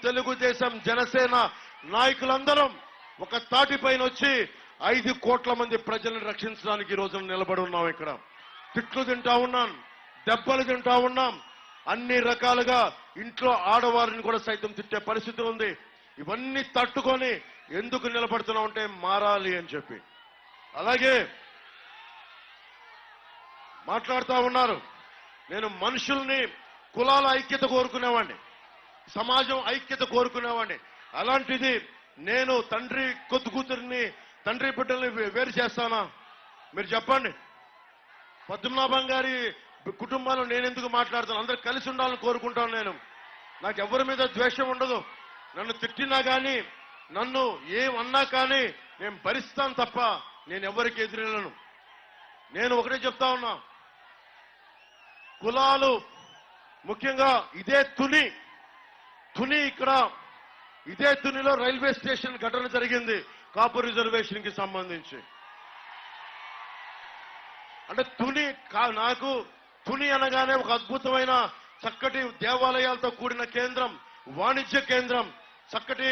తెలుగుదేశం జనసేన నాయకులందరం ఒక తాటిపైన వచ్చి 5 కోట్ల మంది ప్రజలను రక్షించడానికి ఈ రోజున నిలబడి ఉన్నాం. ఇక్కడ తిట్లు తింటా ఉన్నాం, దెబ్బలు తింటా ఉన్నాం, అన్ని రకాలుగా ఇంట్లో ఆడవారిని కూడా సైతం తిట్టే పరిస్థితి ఉంది. ఇవన్నీ తట్టుకొని ఎందుకు నిలబడుతున్నాం అంటే మారాలి అని చెప్పి. అలాగే మాట్లాడుతూ ఉన్నారు. నేను మనుషుల్ని కులాల ఐక్యత కోరుకునేవాడిని, సమాజం ఐక్యత కోరుకునేవాడిని. అలాంటిది నేను తండ్రి కొద్దు కూతురిని, తండ్రి బిడ్డల్ని వేరు చేస్తానా? మీరు చెప్పండి. పద్మనాభం గారి కుటుంబాలు నేను ఎందుకు మాట్లాడుతాను? అందరూ కలిసి ఉండాలని కోరుకుంటాను. నేను నాకు ఎవరి మీద ద్వేషం ఉండదు. నన్ను తిట్టినా కానీ, నన్ను ఏమన్నా కానీ నేను భరిస్తాను తప్ప నేను ఎవరికి ఎదురెళ్ళను. నేను ఒకటే చెప్తా ఉన్నా, కులాలు ముఖ్యంగా ఇదే తుని ఇక్కడ ఇదే తునిలో రైల్వే స్టేషన్ ఘటన జరిగింది కాపు రిజర్వేషన్ కి సంబంధించి. అంటే నాకు తుని అనగానే ఒక అద్భుతమైన చక్కటి దేవాలయాలతో కూడిన కేంద్రం, వాణిజ్య కేంద్రం, చక్కటి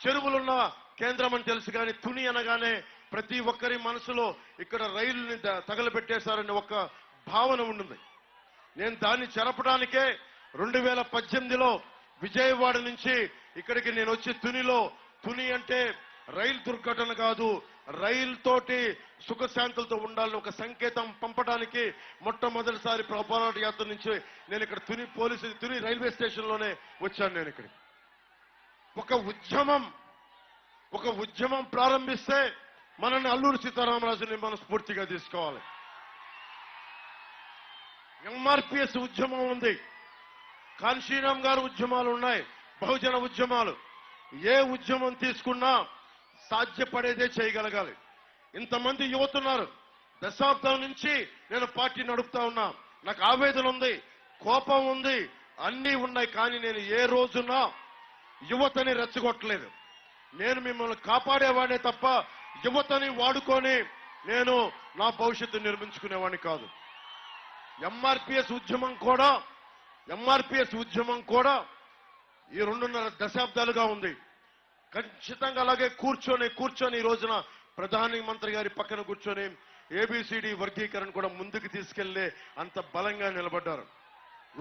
చెరువులున్న కేంద్రం అని తెలుసు. కానీ తుని అనగానే ప్రతి ఒక్కరి మనసులో ఇక్కడ రైలుని తగలబెట్టేశారని ఒక భావన ఉంటుంది. నేను దాన్ని చెరపడానికే 2018లో విజయవాడ నుంచి ఇక్కడికి నేను వచ్చి తుని అంటే రైలు దుర్ఘటన కాదు, రైలుతోటి సుఖశాంతులతో ఉండాలని ఒక సంకేతం పంపడానికి మొట్టమొదటిసారి పోరాట యాత్ర నుంచి నేను ఇక్కడ తుని రైల్వే స్టేషన్లోనే వచ్చాను. నేను ఇక్కడ ఒక ఉద్యమం ప్రారంభిస్తే మనల్ని అల్లూరి సీతారామరాజుని మనం స్ఫూర్తిగా తీసుకోవాలి. ఎంఆర్పిఎస్ ఉద్యమం ఉంది, కాన్షీరామ్ గారు ఉద్యమాలు ఉన్నాయి, బహుజన ఉద్యమాలు. ఏ ఉద్యమం తీసుకున్నా సాధ్యపడేదే చేయగలగాలి. ఇంతమంది యువతున్నారు. దశాబ్దం నుంచి నేను పార్టీ నడుపుతా ఉన్నా. నాకు ఆవేదన ఉంది, కోపం ఉంది, అన్నీ ఉన్నాయి. కానీ నేను ఏ రోజున యువతని రెచ్చగొట్టలేదు. నేను మిమ్మల్ని కాపాడేవాడే తప్ప యువతని వాడుకొని నేను నా భవిష్యత్తు నిర్మించుకునేవాడిని కాదు. ఎంఆర్పిఎస్ ఉద్యమం కూడా ఈ 2.5 దశాబ్దాలుగా ఉంది. ఖచ్చితంగా అలాగే కూర్చొని ఈ రోజున ప్రధానమంత్రి గారి పక్కన కూర్చొని ఏబిసిడి వర్గీకరణ కూడా ముందుకు తీసుకెళ్లే అంత బలంగా నిలబడ్డారు.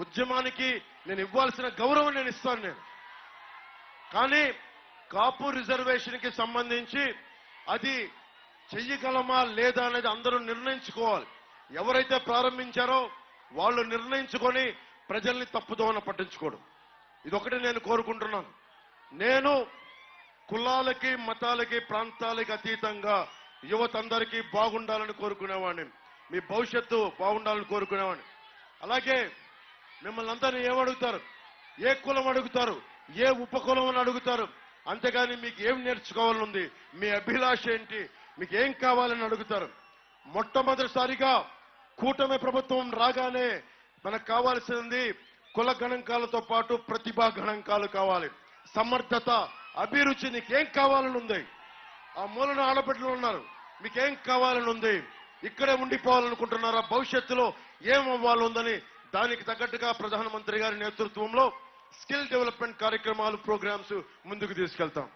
ఉద్యమానికి నేను ఇవ్వాల్సిన గౌరవం నేను ఇస్తాను. కానీ కాపు రిజర్వేషన్ కి సంబంధించి అది చెయ్యగలమా లేదా అనేది అందరూ నిర్ణయించుకోవాలి. ఎవరైతే ప్రారంభించారో వాళ్ళు నిర్ణయించుకొని ప్రజల్ని తప్పుదోవన పట్టించుకోవడం, ఇదొకటి నేను కోరుకుంటున్నాను. నేను కులాలకి, మతాలకి, ప్రాంతాలకి అతీతంగా యువత అందరికీ బాగుండాలని కోరుకునేవాడిని, మీ భవిష్యత్తు బాగుండాలని కోరుకునేవాడిని. అలాగే మిమ్మల్ని అందరినీ ఏమడుగుతారు? ఏ కులం అడుగుతారు? ఏ ఉపకులం అని అడుగుతారు. అంతేగాని మీకు ఏం నేర్చుకోవాలని ఉంది, మీ అభిలాష ఏంటి, మీకు ఏం కావాలని అడుగుతారు. మొట్టమొదటిసారిగా కూటమి ప్రభుత్వం రాగానే మనకు కావాల్సింది కుల గణాంకాలతో పాటు ప్రతిభా గణాంకాలు కావాలి. సమర్థత, అభిరుచి, నీకేం కావాలని ఉంది? ఆ మూలన ఆడబిడ్డలు ఉన్నారు, మీకేం కావాలని ఉంది? ఇక్కడే ఉండిపోవాలనుకుంటున్నారా? భవిష్యత్తులో ఏం అవ్వాలని దానికి తగ్గట్టుగా ప్రధానమంత్రి గారి నేతృత్వంలో స్కిల్ డెవలప్మెంట్ కార్యక్రమాలు, ప్రోగ్రామ్స్ ముందుకు తీసుకెళ్తాం.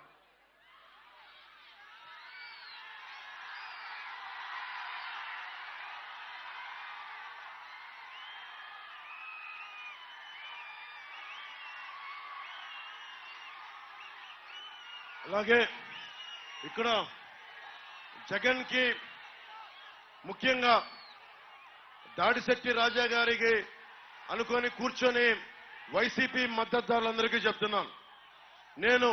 అలాగే ఇక్కడ జగన్ కి ముఖ్యంగా దాడిశెట్టి రాజా గారికి అనుకొని కూర్చొని వైసీపీ మద్దతుదారులందరికీ చెప్తున్నాను.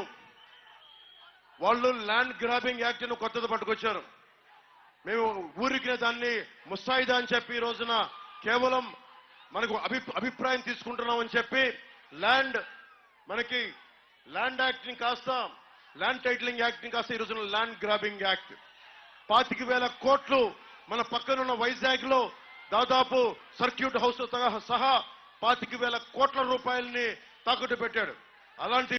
వాళ్ళు ల్యాండ్ గ్రాబింగ్ యాక్ట్ ను కొత్తది పట్టుకొచ్చారు. మేము ఊరికి దాన్ని ముసాయిదా అని చెప్పి ఈ రోజున కేవలం మనకు అభిప్రాయం తీసుకుంటున్నామని చెప్పి మనకి ల్యాండ్ యాక్ట్ ని కాస్త, ల్యాండ్ టైటిలింగ్ యాక్ట్ ని కాస్త ఈ రోజున ల్యాండ్ గ్రాబింగ్ యాక్ట్ 25,000 కోట్లు మన పక్కనున్న వైజాగ్ లో దాదాపు సర్క్యూట్ హౌస్ సహా 25,000 కోట్ల రూపాయలని తాకట్టు పెట్టాడు. అలాంటి